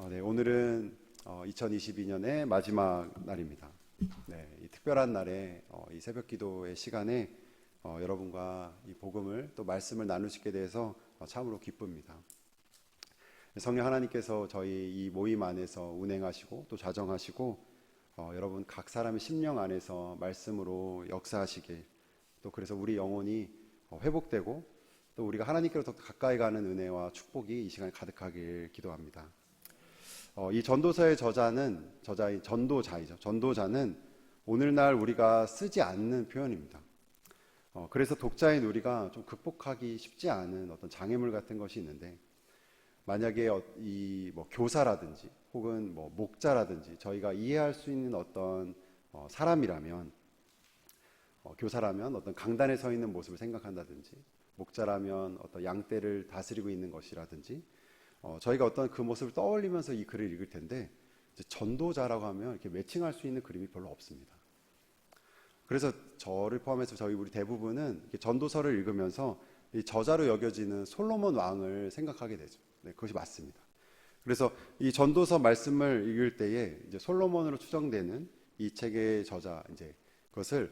네, 오늘은 2022년의 마지막 날입니다. 네, 이 특별한 날에 이 새벽 기도의 시간에 여러분과 이 복음을 또 말씀을 나눌 수 있게 돼서 참으로 기쁩니다. 성령 하나님께서 저희 이 모임 안에서 운행하시고 또 좌정하시고 여러분 각 사람의 심령 안에서 말씀으로 역사하시길, 또 그래서 우리 영혼이 회복되고 또 우리가 하나님께로부터 가까이 가는 은혜와 축복이 이 시간에 가득하길 기도합니다. 이 전도서의 저자인 전도자이죠. 전도자는 오늘날 우리가 쓰지 않는 표현입니다. 그래서 독자인 우리가 좀 극복하기 쉽지 않은 어떤 장애물 같은 것이 있는데, 만약에 이 교사라든지 혹은 목자라든지 저희가 이해할 수 있는 어떤 사람이라면, 교사라면 어떤 강단에 서 있는 모습을 생각한다든지, 목자라면 어떤 양떼를 다스리고 있는 것이라든지, 저희가 어떤 그 모습을 떠올리면서 이 글을 읽을 텐데, 이제 전도자라고 하면 이렇게 매칭할 수 있는 그림이 별로 없습니다. 그래서 저를 포함해서 우리 대부분은 전도서를 읽으면서 이 저자로 여겨지는 솔로몬 왕을 생각하게 되죠. 네, 그것이 맞습니다. 그래서 이 전도서 말씀을 읽을 때에 이제 솔로몬으로 추정되는 이 책의 저자, 이제 그것을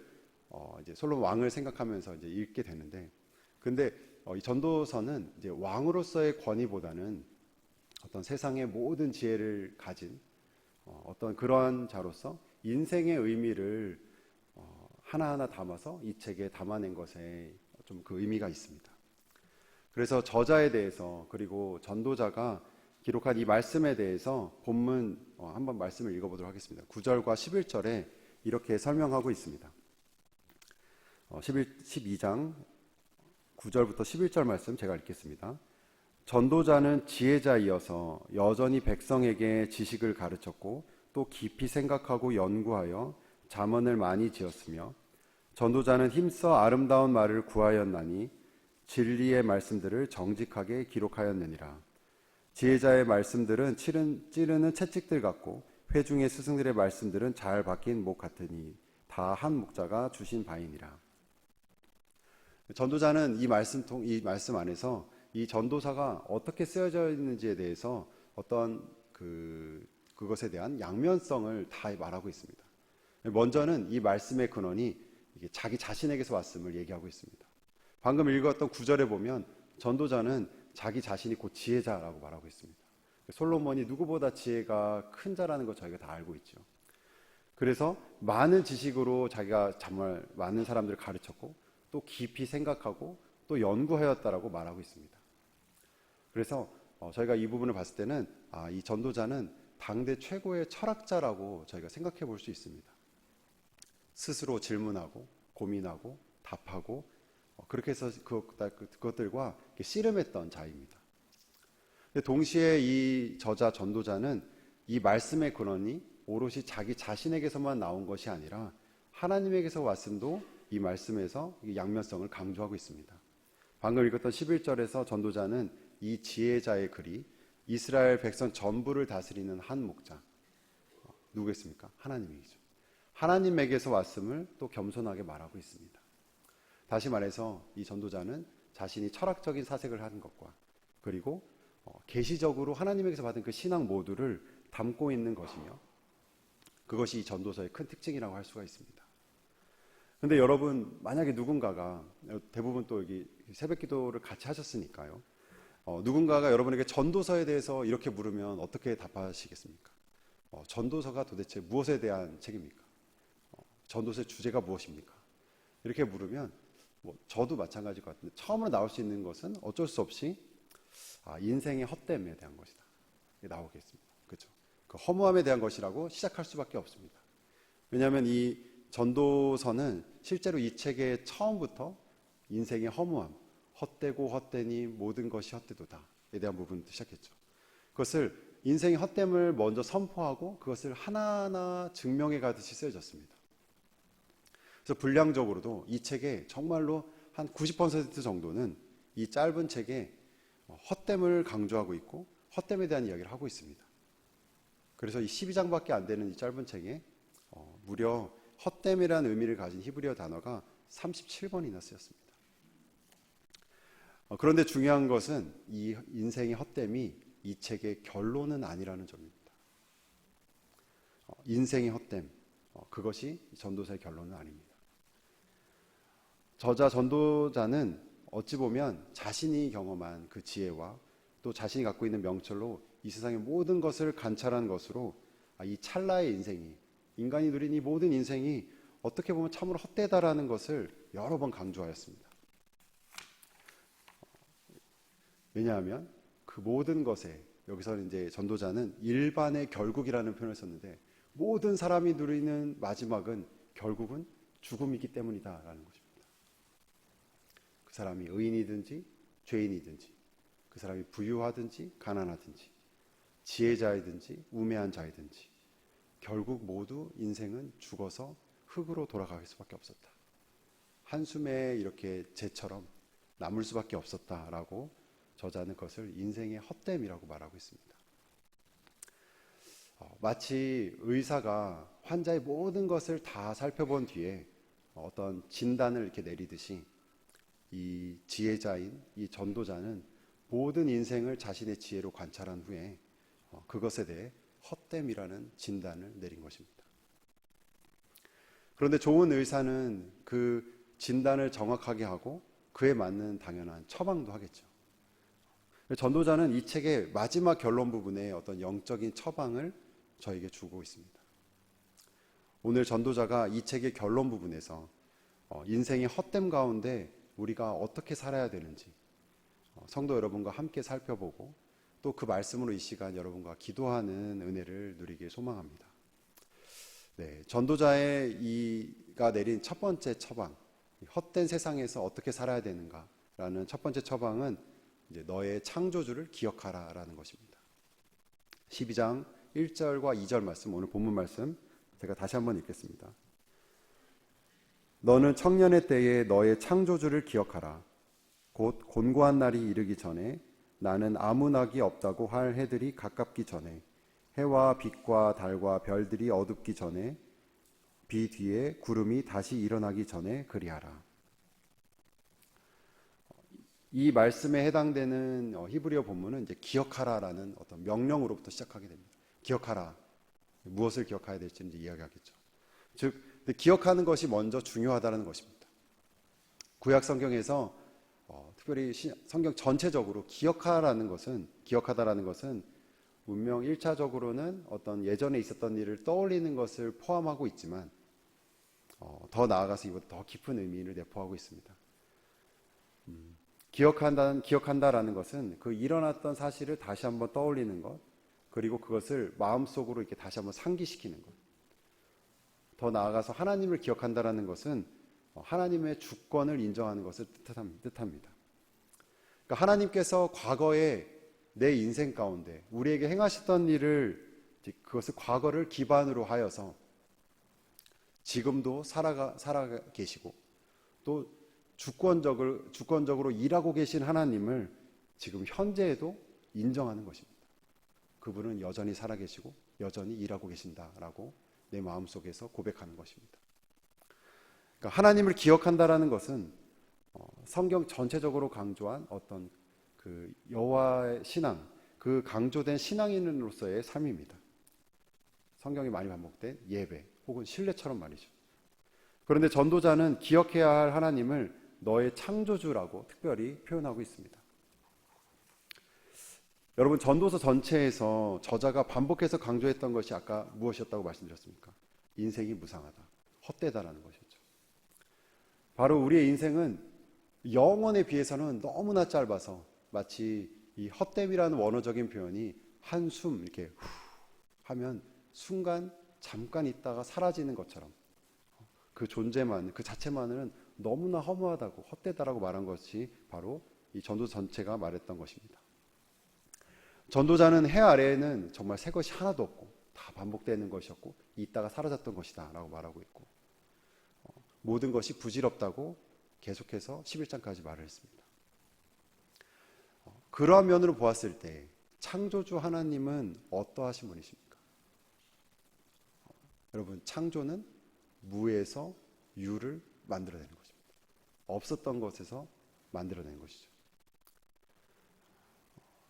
이제 솔로몬 왕을 생각하면서 이제 읽게 되는데, 근데 이 전도서는 이제 왕으로서의 권위보다는 어떤 세상의 모든 지혜를 가진 어떤 그러한 자로서 인생의 의미를 하나하나 담아서 이 책에 담아낸 것에 좀 그 의미가 있습니다. 그래서 저자에 대해서, 그리고 전도자가 기록한 이 말씀에 대해서 본문 한번 말씀을 읽어보도록 하겠습니다. 9절과 11절에 이렇게 설명하고 있습니다. 12장 9절부터 11절 말씀 제가 읽겠습니다. 전도자는 지혜자이어서 여전히 백성에게 지식을 가르쳤고 또 깊이 생각하고 연구하여 잠언을 많이 지었으며, 전도자는 힘써 아름다운 말을 구하였나니 진리의 말씀들을 정직하게 기록하였느니라. 지혜자의 말씀들은 찌르는 채찍들 같고 회중의 스승들의 말씀들은 잘 박힌 목 같으니 다 한 목자가 주신 바이니라. 전도자는 이 말씀 안에서 이 전도사가 어떻게 쓰여져 있는지에 대해서 어떤 그것에 대한 양면성을 다 말하고 있습니다. 먼저는 이 말씀의 근원이 이게 자기 자신에게서 왔음을 얘기하고 있습니다. 방금 읽었던 9절에 보면 전도자는 자기 자신이 곧 지혜자라고 말하고 있습니다. 솔로몬이 누구보다 지혜가 큰 자라는 거 저희가 다 알고 있죠. 그래서 많은 지식으로 자기가 정말 많은 사람들을 가르쳤고 또 깊이 생각하고 또 연구하였다라고 말하고 있습니다. 그래서 저희가 이 부분을 봤을 때는 이 전도자는 당대 최고의 철학자라고 저희가 생각해 볼 수 있습니다. 스스로 질문하고 고민하고 답하고 그렇게 해서 그것들과 씨름했던 자입니다. 동시에 이 저자 전도자는 이 말씀의 근원이 오롯이 자기 자신에게서만 나온 것이 아니라 하나님에게서 왔음도 이 말씀에서 양면성을 강조하고 있습니다. 방금 읽었던 11절에서 전도자는 이 지혜자의 글이 이스라엘 백성 전부를 다스리는 한 목자, 누구겠습니까? 하나님이죠. 하나님에게서 왔음을 또 겸손하게 말하고 있습니다. 다시 말해서 이 전도자는 자신이 철학적인 사색을 하는 것과, 그리고 계시적으로 하나님에게서 받은 그 신앙 모두를 담고 있는 것이며, 그것이 이 전도서의 큰 특징이라고 할 수가 있습니다. 근데 여러분, 만약에 누군가가, 대부분 또 여기 새벽 기도를 같이 하셨으니까요, 누군가가 여러분에게 전도서에 대해서 이렇게 물으면 어떻게 답하시겠습니까? 전도서가 도대체 무엇에 대한 책입니까? 전도서의 주제가 무엇입니까? 이렇게 물으면 저도 마찬가지일 것 같은데, 처음으로 나올 수 있는 것은 어쩔 수 없이 인생의 헛됨에 대한 것이다, 나오겠습니다. 그렇죠? 그 허무함에 대한 것이라고 시작할 수밖에 없습니다. 왜냐하면 이 전도서는 실제로 이 책의 처음부터 인생의 허무함, 헛되고 헛되니 모든 것이 헛되도다에 대한 부분부터 시작했죠. 그것을 인생의 헛됨을 먼저 선포하고 그것을 하나하나 증명해 가듯이 쓰여졌습니다. 그래서 분량적으로도 이 책에 정말로 한 90% 정도는 이 짧은 책에 헛됨을 강조하고 있고 헛됨에 대한 이야기를 하고 있습니다. 그래서 이 12장밖에 안 되는 이 짧은 책에 무려 헛됨이라는 의미를 가진 히브리어 단어가 37번이나 쓰였습니다. 그런데 중요한 것은 이 인생의 헛됨이 이 책의 결론은 아니라는 점입니다. 인생의 헛됨, 그것이 전도서의 결론은 아닙니다. 저자 전도자는 어찌 보면 자신이 경험한 그 지혜와 또 자신이 갖고 있는 명철로 이 세상의 모든 것을 관찰한 것으로 이 찰나의 인생이, 인간이 누린 이 모든 인생이 어떻게 보면 참으로 헛되다라는 것을 여러 번 강조하였습니다. 왜냐하면 그 모든 것에, 여기서 이제 전도자는 일반의 결국이라는 표현을 썼는데, 모든 사람이 누리는 마지막은 결국은 죽음이기 때문이다라는 것입니다. 그 사람이 의인이든지 죄인이든지, 그 사람이 부유하든지 가난하든지, 지혜자이든지 우매한 자이든지, 결국 모두 인생은 죽어서 흙으로 돌아갈 수밖에 없었다. 한숨에 이렇게 재처럼 남을 수밖에 없었다라고 저자는 그것을 인생의 헛됨이라고 말하고 있습니다. 마치 의사가 환자의 모든 것을 다 살펴본 뒤에 어떤 진단을 이렇게 내리듯이, 이 지혜자인 이 전도자는 모든 인생을 자신의 지혜로 관찰한 후에 그것에 대해 헛됨이라는 진단을 내린 것입니다. 그런데 좋은 의사는 그 진단을 정확하게 하고 그에 맞는 당연한 처방도 하겠죠. 전도자는 이 책의 마지막 결론 부분에 어떤 영적인 처방을 저에게 주고 있습니다. 오늘 전도자가 이 책의 결론 부분에서 인생의 헛됨 가운데 우리가 어떻게 살아야 되는지 성도 여러분과 함께 살펴보고 또 그 말씀으로 이 시간 여러분과 기도하는 은혜를 누리길 소망합니다. 네, 전도자의 이가 내린 첫 번째 처방, 헛된 세상에서 어떻게 살아야 되는가라는 첫 번째 처방은 이제 너의 창조주를 기억하라라는 것입니다. 12장 1절과 2절 말씀, 오늘 본문 말씀 제가 다시 한번 읽겠습니다. 너는 청년의 때에 너의 창조주를 기억하라. 곧 곤고한 날이 이르기 전에, 나는 아무 낙이 없다고 할 해들이 가깝기 전에, 해와 빛과 달과 별들이 어둡기 전에, 비 뒤에 구름이 다시 일어나기 전에 그리하라. 이 말씀에 해당되는 히브리어 본문은 이제 기억하라라는 어떤 명령으로부터 시작하게 됩니다. 기억하라. 무엇을 기억해야 될지 이제 이야기하겠죠. 즉, 기억하는 것이 먼저 중요하다는 것입니다. 구약 성경에서 특별히 성경 전체적으로 기억하다라는 것은 문명 1차적으로는 어떤 예전에 있었던 일을 떠올리는 것을 포함하고 있지만 더 나아가서 이보다 더 깊은 의미를 내포하고 있습니다. 기억한다라는 것은 그 일어났던 사실을 다시 한번 떠올리는 것, 그리고 그것을 마음속으로 이렇게 다시 한번 상기시키는 것. 더 나아가서 하나님을 기억한다라는 것은 하나님의 주권을 인정하는 것을 뜻합니다. 그러니까 하나님께서 과거에 내 인생 가운데 우리에게 행하셨던 일을, 그것을 과거를 기반으로 하여서 지금도 살아 계시고 또 주권적으로 일하고 계신 하나님을 지금 현재에도 인정하는 것입니다. 그분은 여전히 살아계시고 여전히 일하고 계신다라고 내 마음속에서 고백하는 것입니다. 그러니까 하나님을 기억한다라는 것은 성경 전체적으로 강조한 어떤 그 여호와의 신앙, 그 강조된 신앙인으로서의 삶입니다. 성경에 많이 반복된 예배 혹은 신뢰처럼 말이죠. 그런데 전도자는 기억해야 할 하나님을 너의 창조주라고 특별히 표현하고 있습니다. 여러분, 전도서 전체에서 저자가 반복해서 강조했던 것이 아까 무엇이었다고 말씀드렸습니까? 인생이 무상하다, 헛되다라는 것이었죠. 바로 우리의 인생은 영원에 비해서는 너무나 짧아서 마치 이 헛됨이라는 원어적인 표현이 한숨 이렇게 후 하면 순간 잠깐 있다가 사라지는 것처럼, 그 존재만, 그 자체만은 너무나 허무하다고, 헛되다라고 말한 것이 바로 이 전도 전체가 말했던 것입니다. 전도자는 해 아래에는 정말 새 것이 하나도 없고 다 반복되는 것이었고 있다가 사라졌던 것이다 라고 말하고 있고, 모든 것이 부질없다고 계속해서 11장까지 말을 했습니다. 그러한 면으로 보았을 때 창조주 하나님은 어떠하신 분이십니까? 여러분, 창조는 무에서 유를 만들어내는 것입니다. 없었던 것에서 만들어내는 것이죠.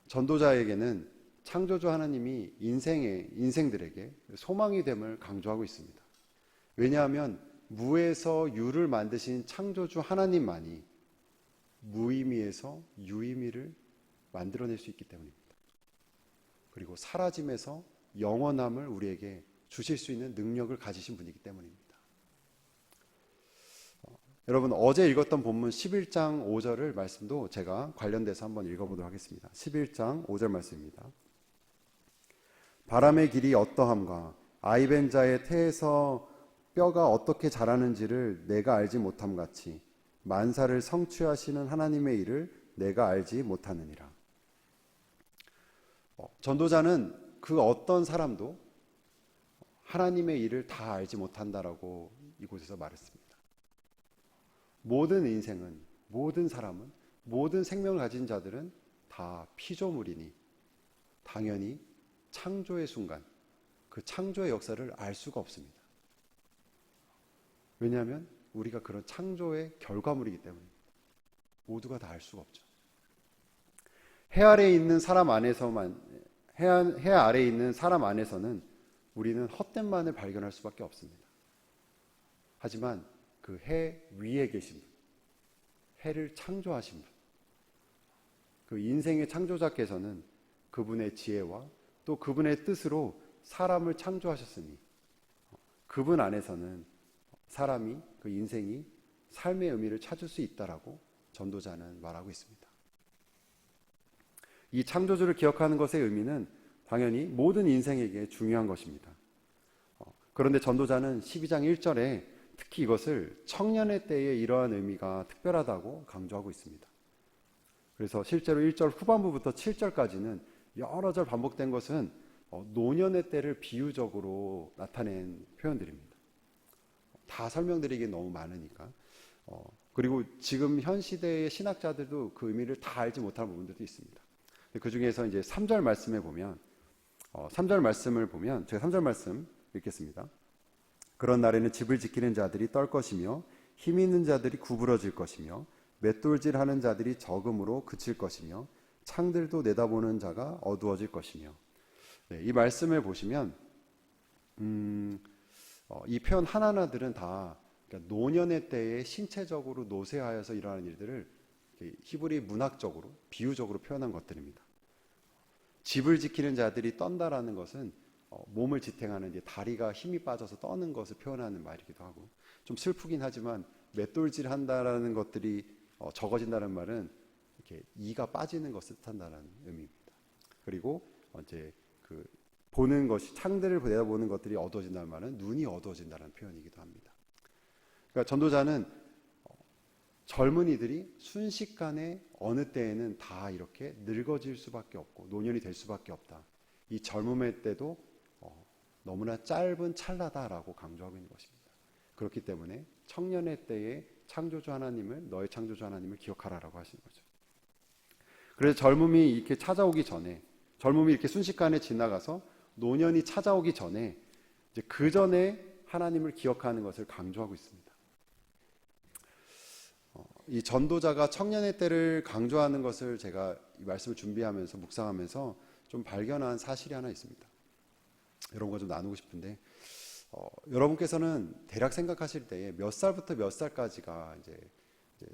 전도자에게는 창조주 하나님이 인생들에게 소망이 됨을 강조하고 있습니다. 왜냐하면 무에서 유를 만드신 창조주 하나님만이 무의미에서 유의미를 만들어낼 수 있기 때문입니다. 그리고 사라짐에서 영원함을 우리에게 주실 수 있는 능력을 가지신 분이기 때문입니다. 여러분, 어제 읽었던 본문 11장 5절을 말씀도 제가 관련돼서 한번 읽어보도록 하겠습니다. 11장 5절 말씀입니다. 바람의 길이 어떠함과 아이벤 자의 태에서 뼈가 어떻게 자라는지를 내가 알지 못함 같이 만사를 성취하시는 하나님의 일을 내가 알지 못하느니라. 전도자는 그 어떤 사람도 하나님의 일을 다 알지 못한다라고 이곳에서 말했습니다. 모든 인생은, 모든 사람은, 모든 생명을 가진 자들은 다 피조물이니 당연히 창조의 순간, 그 창조의 역사를 알 수가 없습니다. 왜냐하면 우리가 그런 창조의 결과물이기 때문입니다. 모두가 다 알 수가 없죠. 해 아래에 있는 사람 안에서는 우리는 헛된만을 발견할 수밖에 없습니다. 하지만 그 해 위에 계신 분, 해를 창조하신 분, 그 인생의 창조자께서는 그분의 지혜와 또 그분의 뜻으로 사람을 창조하셨으니 그분 안에서는 사람이, 그 인생이 삶의 의미를 찾을 수 있다라고 전도자는 말하고 있습니다. 이 창조주를 기억하는 것의 의미는 당연히 모든 인생에게 중요한 것입니다. 그런데 전도자는 12장 1절에 특히 이것을 청년의 때에 이러한 의미가 특별하다고 강조하고 있습니다. 그래서 실제로 1절 후반부부터 7절까지는 여러 절 반복된 것은 노년의 때를 비유적으로 나타낸 표현들입니다. 다 설명드리기 너무 많으니까. 그리고 지금 현 시대의 신학자들도 그 의미를 다 알지 못하는 부분들도 있습니다. 그 중에서 이제 3절 말씀에 보면, 3절 말씀을 보면, 제가 3절 말씀 읽겠습니다. 그런 날에는 집을 지키는 자들이 떨 것이며 힘 있는 자들이 구부러질 것이며 맷돌질하는 자들이 적음으로 그칠 것이며 창들도 내다보는 자가 어두워질 것이며. 네, 이 말씀을 보시면 이 표현 하나하나들은 다 그러니까 노년의 때에 신체적으로 노쇠하여서 일어나는 일들을 히브리 문학적으로 비유적으로 표현한 것들입니다. 집을 지키는 자들이 떤다라는 것은 몸을 지탱하는 이제 다리가 힘이 빠져서 떠는 것을 표현하는 말이기도 하고, 좀 슬프긴 하지만 맷돌질 한다라는 것들이 적어진다는 말은 이렇게 이가 빠지는 것을 뜻한다는 의미입니다. 그리고 이제 그 보는 것이, 창들을 내다보는 것들이 어두워진다는 말은 눈이 어두워진다는 표현이기도 합니다. 그러니까 전도자는 젊은이들이 순식간에 어느 때에는 다 이렇게 늙어질 수밖에 없고 노년이 될 수밖에 없다. 이 젊음의 때도 너무나 짧은 찰나다라고 강조하고 있는 것입니다. 그렇기 때문에 청년의 때에 창조주 하나님을, 너의 창조주 하나님을 기억하라라고 하시는 거죠. 그래서 젊음이 이렇게 찾아오기 전에, 젊음이 이렇게 순식간에 지나가서 노년이 찾아오기 전에 이제 그 전에 하나님을 기억하는 것을 강조하고 있습니다. 이 전도자가 청년의 때를 강조하는 것을 제가 이 말씀을 준비하면서 묵상하면서 좀 발견한 사실이 하나 있습니다. 여러분과 좀 나누고 싶은데, 여러분께서는 대략 생각하실 때에 몇 살부터 몇 살까지가 이제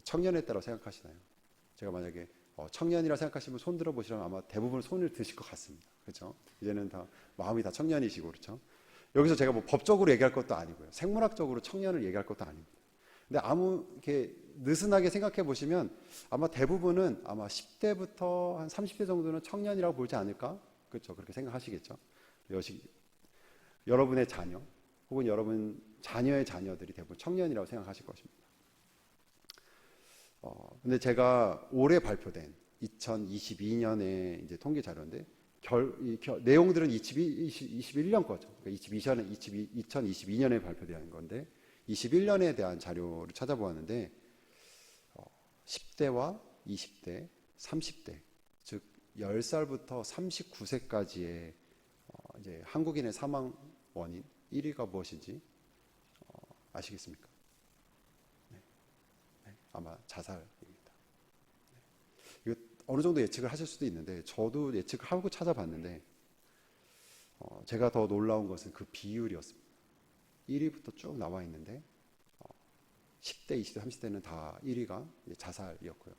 청년의 때라고 생각하시나요? 제가 만약에 청년이라 생각하시면 손 들어보시면 아마 대부분 손을 드실 것 같습니다. 그렇죠? 이제는 다 마음이 다 청년이시고, 그렇죠? 여기서 제가 뭐 법적으로 얘기할 것도 아니고요, 생물학적으로 청년을 얘기할 것도 아닙니다. 근데 이렇게 느슨하게 생각해 보시면 아마 대부분은 아마 10대부터 한 30대 정도는 청년이라고 보지 않을까? 그렇죠? 그렇게 생각하시겠죠? 여러분의 자녀 혹은 여러분 자녀의 자녀들이 대부분 청년이라고 생각하실 것입니다. 근데 제가 올해 발표된 2022년의 이제 통계 자료인데 내용들은 2021년 거죠. 그러니까 2022년에 발표된 건데 21년에 대한 자료를 찾아보았는데 10대와 20대, 30대, 즉 10살부터 39세까지의 이제 한국인의 사망 원인 1위가 무엇인지 아시겠습니까? 네. 네. 아마 자살입니다. 네. 이거 어느 정도 예측을 하실 수도 있는데 저도 예측을 하고 찾아봤는데 제가 더 놀라운 것은 그 비율이었습니다. 1위부터 쭉 나와 있는데 10대, 20대, 30대는 다 1위가 자살이었고요.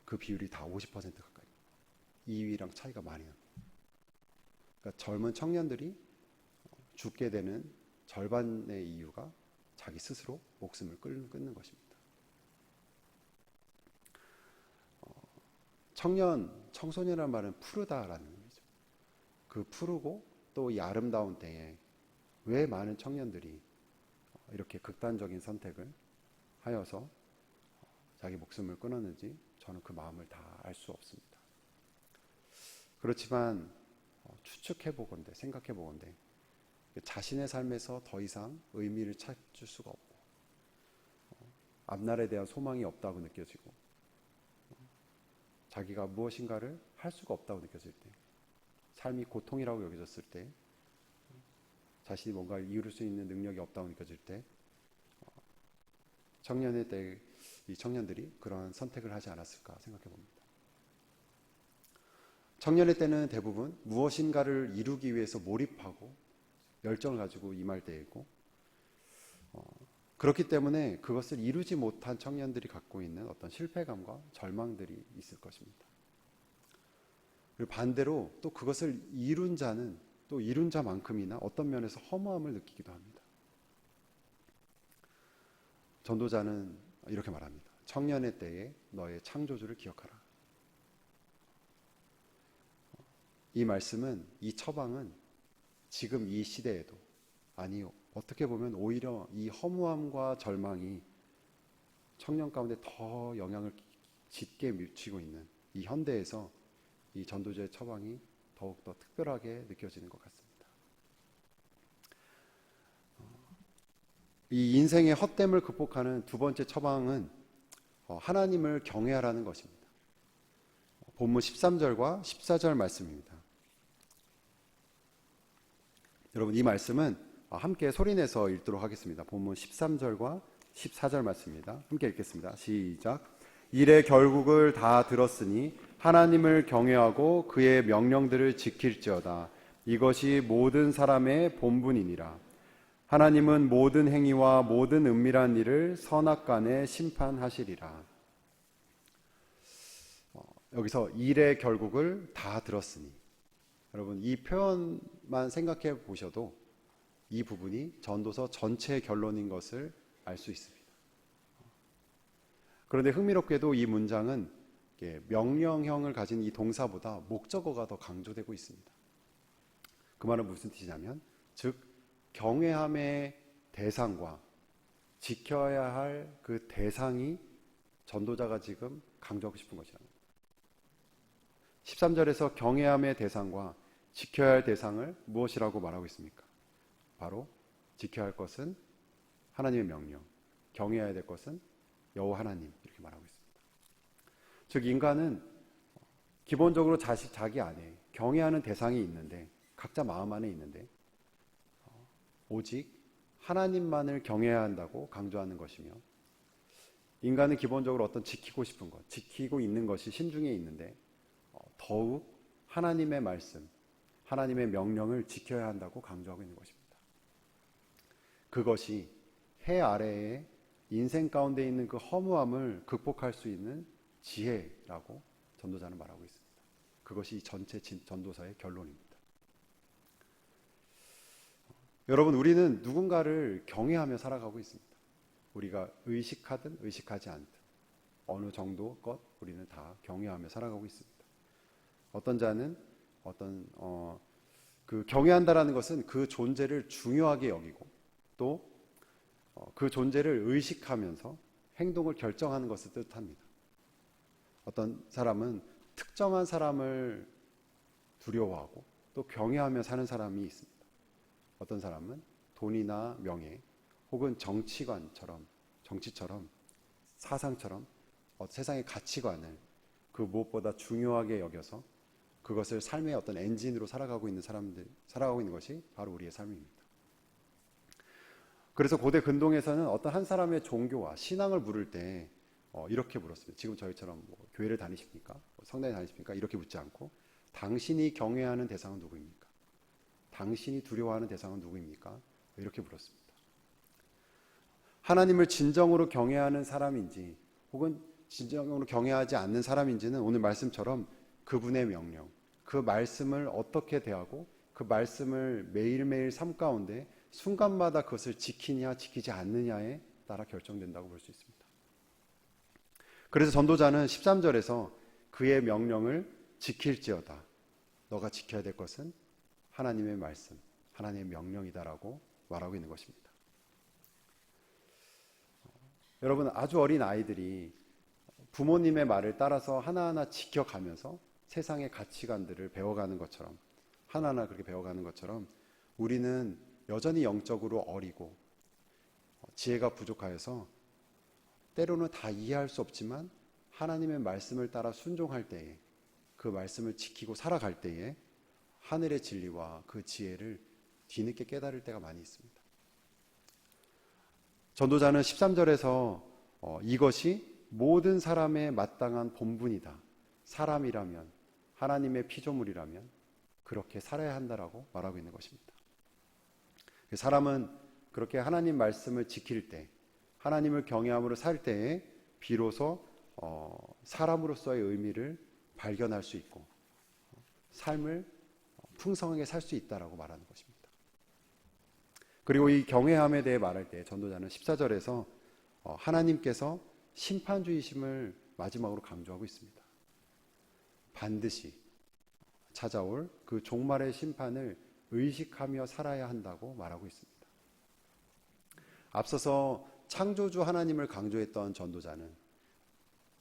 그 비율이 다 50% 가까이. 2위랑 차이가 많이 납니다. 그러니까 젊은 청년들이 죽게 되는 절반의 이유가 자기 스스로 목숨을 끊는 것입니다. 청소년이라는 말은 푸르다라는 의미죠. 그 푸르고 또 이 아름다운 때에 왜 많은 청년들이 이렇게 극단적인 선택을 하여서 자기 목숨을 끊었는지 저는 그 마음을 다 알 수 없습니다. 그렇지만 추측해보건대, 생각해보건대 자신의 삶에서 더 이상 의미를 찾을 수가 없고 앞날에 대한 소망이 없다고 느껴지고 자기가 무엇인가를 할 수가 없다고 느껴질 때, 삶이 고통이라고 여겨졌을 때, 자신이 뭔가를 이룰 수 있는 능력이 없다고 느껴질 때, 청년의 때 이 청년들이 그런 선택을 하지 않았을까 생각해 봅니다. 청년의 때는 대부분 무엇인가를 이루기 위해서 몰입하고 열정을 가지고 임할 때이고, 그렇기 때문에 그것을 이루지 못한 청년들이 갖고 있는 어떤 실패감과 절망들이 있을 것입니다. 그리고 반대로 또 그것을 이룬 자는 또 이룬 자만큼이나 어떤 면에서 허무함을 느끼기도 합니다. 전도자는 이렇게 말합니다. 청년의 때에 너의 창조주를 기억하라. 이 말씀은, 이 처방은 지금 이 시대에도, 아니 어떻게 보면 오히려 이 허무함과 절망이 청년 가운데 더 영향을 짙게 미치고 있는 이 현대에서 이 전도자의 처방이 더욱더 특별하게 느껴지는 것 같습니다. 이 인생의 헛됨을 극복하는 두 번째 처방은 하나님을 경외하라는 것입니다. 본문 13절과 14절 말씀입니다. 여러분, 이 말씀은 함께 소리내서 읽도록 하겠습니다. 본문 13절과 14절 말씀입니다. 함께 읽겠습니다. 시작. 일의 결국을 다 들었으니 하나님을 경외하고 그의 명령들을 지킬지어다. 이것이 모든 사람의 본분이니라. 하나님은 모든 행위와 모든 은밀한 일을 선악간에 심판하시리라. 여기서 일의 결국을 다 들었으니, 여러분 이 표현만 생각해 보셔도 이 부분이 전도서 전체의 결론인 것을 알 수 있습니다. 그런데 흥미롭게도 이 문장은 명령형을 가진 이 동사보다 목적어가 더 강조되고 있습니다. 그 말은 무슨 뜻이냐면, 즉 경외함의 대상과 지켜야 할 그 대상이 전도자가 지금 강조하고 싶은 것이랍니다. 13절에서 경외함의 대상과 지켜야 할 대상을 무엇이라고 말하고 있습니까? 바로 지켜야 할 것은 하나님의 명령, 경외해야 될 것은 여호와 하나님, 이렇게 말하고 있습니다. 즉 인간은 기본적으로 자기 안에 경외하는 대상이 있는데, 각자 마음 안에 있는데 오직 하나님만을 경외해야 한다고 강조하는 것이며, 인간은 기본적으로 어떤 지키고 싶은 것, 지키고 있는 것이 심중에 있는데 더욱 하나님의 말씀, 하나님의 명령을 지켜야 한다고 강조하고 있는 것입니다. 그것이 해 아래에 인생 가운데 있는 그 허무함을 극복할 수 있는 지혜라고 전도자는 말하고 있습니다. 그것이 전체 전도서의 결론입니다. 여러분, 우리는 누군가를 경외하며 살아가고 있습니다. 우리가 의식하든 의식하지 않든 어느 정도 것 우리는 다 경외하며 살아가고 있습니다. 어떤 자는 그 경외한다라는 것은 그 존재를 중요하게 여기고 또 그 존재를 의식하면서 행동을 결정하는 것을 뜻합니다. 어떤 사람은 특정한 사람을 두려워하고 또 경외하며 사는 사람이 있습니다. 어떤 사람은 돈이나 명예 혹은 정치처럼 사상처럼 세상의 가치관을 그 무엇보다 중요하게 여겨서 그것을 삶의 어떤 엔진으로 살아가고 있는 것이 바로 우리의 삶입니다. 그래서 고대 근동에서는 어떤 한 사람의 종교와 신앙을 물을 때 이렇게 물었습니다. 지금 저희처럼 뭐 교회를 다니십니까? 성당에 다니십니까? 이렇게 묻지 않고 당신이 경외하는 대상은 누구입니까? 당신이 두려워하는 대상은 누구입니까? 이렇게 물었습니다. 하나님을 진정으로 경외하는 사람인지 혹은 진정으로 경외하지 않는 사람인지는 오늘 말씀처럼 그분의 명령, 그 말씀을 어떻게 대하고 그 말씀을 매일매일 삶 가운데 순간마다 그것을 지키냐 지키지 않느냐에 따라 결정된다고 볼 수 있습니다. 그래서 전도자는 13절에서 그의 명령을 지킬지어다. 너가 지켜야 될 것은 하나님의 말씀, 하나님의 명령이다라고 말하고 있는 것입니다. 여러분, 아주 어린 아이들이 부모님의 말을 따라서 하나하나 지켜가면서 세상의 가치관들을 배워가는 것처럼, 하나하나 그렇게 배워가는 것처럼 우리는 여전히 영적으로 어리고 지혜가 부족하여서 때로는 다 이해할 수 없지만 하나님의 말씀을 따라 순종할 때에, 그 말씀을 지키고 살아갈 때에 하늘의 진리와 그 지혜를 뒤늦게 깨달을 때가 많이 있습니다. 전도자는 13절에서 이것이 모든 사람의 마땅한 본분이다. 사람이라면, 하나님의 피조물이라면 그렇게 살아야 한다라고 말하고 있는 것입니다. 사람은 그렇게 하나님 말씀을 지킬 때, 하나님을 경외함으로 살 때에 비로소 사람으로서의 의미를 발견할 수 있고 삶을 풍성하게 살 수 있다라고 말하는 것입니다. 그리고 이 경외함에 대해 말할 때 전도자는 14절에서 하나님께서 심판주의심을 마지막으로 강조하고 있습니다. 반드시 찾아올 그 종말의 심판을 의식하며 살아야 한다고 말하고 있습니다. 앞서서 창조주 하나님을 강조했던 전도자는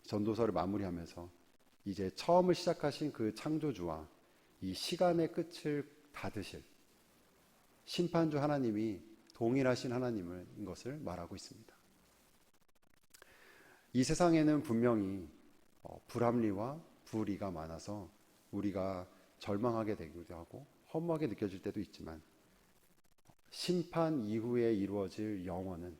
전도서를 마무리하면서 이제 처음을 시작하신 그 창조주와 이 시간의 끝을 닫으실 심판주 하나님이 동일하신 하나님인 것을 말하고 있습니다. 이 세상에는 분명히 불합리와 불의가 많아서 우리가 절망하게 되기도 하고 허무하게 느껴질 때도 있지만 심판 이후에 이루어질 영원은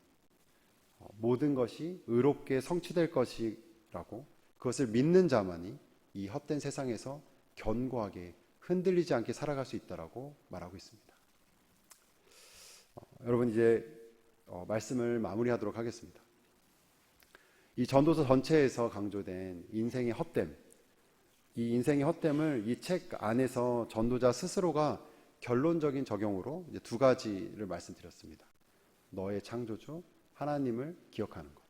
모든 것이 의롭게 성취될 것이라고 그것을 믿는 자만이 이 헛된 세상에서 견고하게 흔들리지 않게 살아갈 수 있다라고 말하고 있습니다. 여러분, 이제 말씀을 마무리하도록 하겠습니다. 이 전도서 전체에서 강조된 인생의 헛됨, 이 인생의 헛됨을 이 책 안에서 전도자 스스로가 결론적인 적용으로 이제 두 가지를 말씀드렸습니다. 너의 창조주 하나님을 기억하는 것,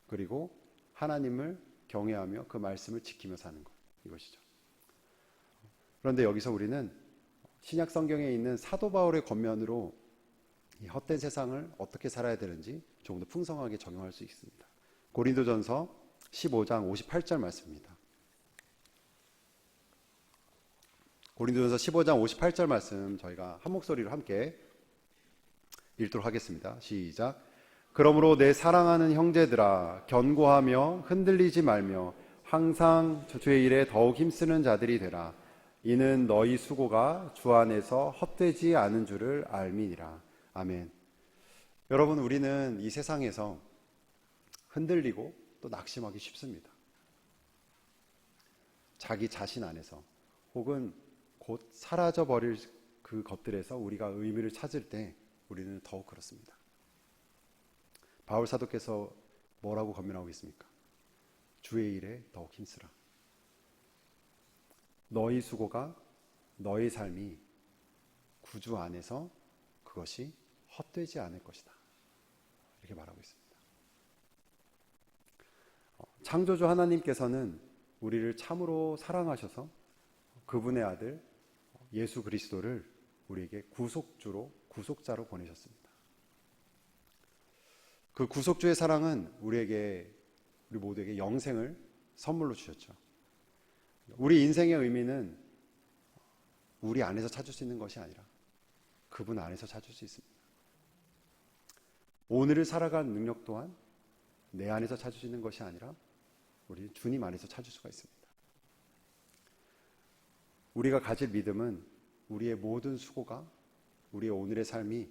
그리고 하나님을 경외하며 그 말씀을 지키며 사는 것, 이것이죠. 그런데 여기서 우리는 신약 성경에 있는 사도 바울의 겉면으로 이 헛된 세상을 어떻게 살아야 되는지 조금 더 풍성하게 적용할 수 있습니다. 고린도전서 15장 58절 말씀입니다. 고린도전서 15장 58절 말씀 저희가 한 목소리로 함께 읽도록 하겠습니다. 시작. 그러므로 내 사랑하는 형제들아, 견고하며 흔들리지 말며 항상 주의 일에 더욱 힘쓰는 자들이 되라. 이는 너희 수고가 주 안에서 헛되지 않은 줄을 알미니라. 아멘. 여러분, 우리는 이 세상에서 흔들리고 또 낙심하기 쉽습니다. 자기 자신 안에서 혹은 곧 사라져버릴 그 것들에서 우리가 의미를 찾을 때 우리는 더욱 그렇습니다. 바울 사도께서 뭐라고 권면하고 있습니까? 주의 일에 더욱 힘쓰라. 너희 수고가, 너희 삶이 구주 안에서 그것이 헛되지 않을 것이다. 이렇게 말하고 있습니다. 창조주 하나님께서는 우리를 참으로 사랑하셔서 그분의 아들 예수 그리스도를 우리에게 구속자로 보내셨습니다. 그 구속주의 사랑은 우리 모두에게 영생을 선물로 주셨죠. 우리 인생의 의미는 우리 안에서 찾을 수 있는 것이 아니라 그분 안에서 찾을 수 있습니다. 오늘을 살아갈 능력 또한 내 안에서 찾을 수 있는 것이 아니라 우리 주님 안에서 찾을 수가 있습니다. 우리가 가질 믿음은 우리의 모든 수고가, 우리의 오늘의 삶이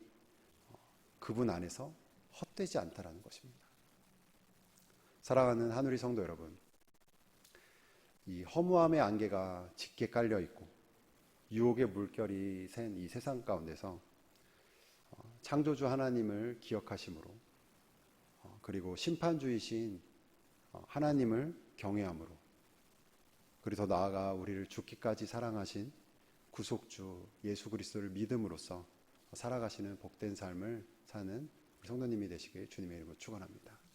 그분 안에서 헛되지 않다라는 것입니다. 사랑하는 한우리 성도 여러분, 이 허무함의 안개가 짙게 깔려 있고 유혹의 물결이 센 이 세상 가운데서 창조주 하나님을 기억하심으로, 그리고 심판주이신 하나님을 경외함으로, 그리고 더 나아가 우리를 죽기까지 사랑하신 구속주 예수 그리스도를 믿음으로써 살아가시는 복된 삶을 사는 우리 성도님이 되시길 주님의 이름으로 축원합니다.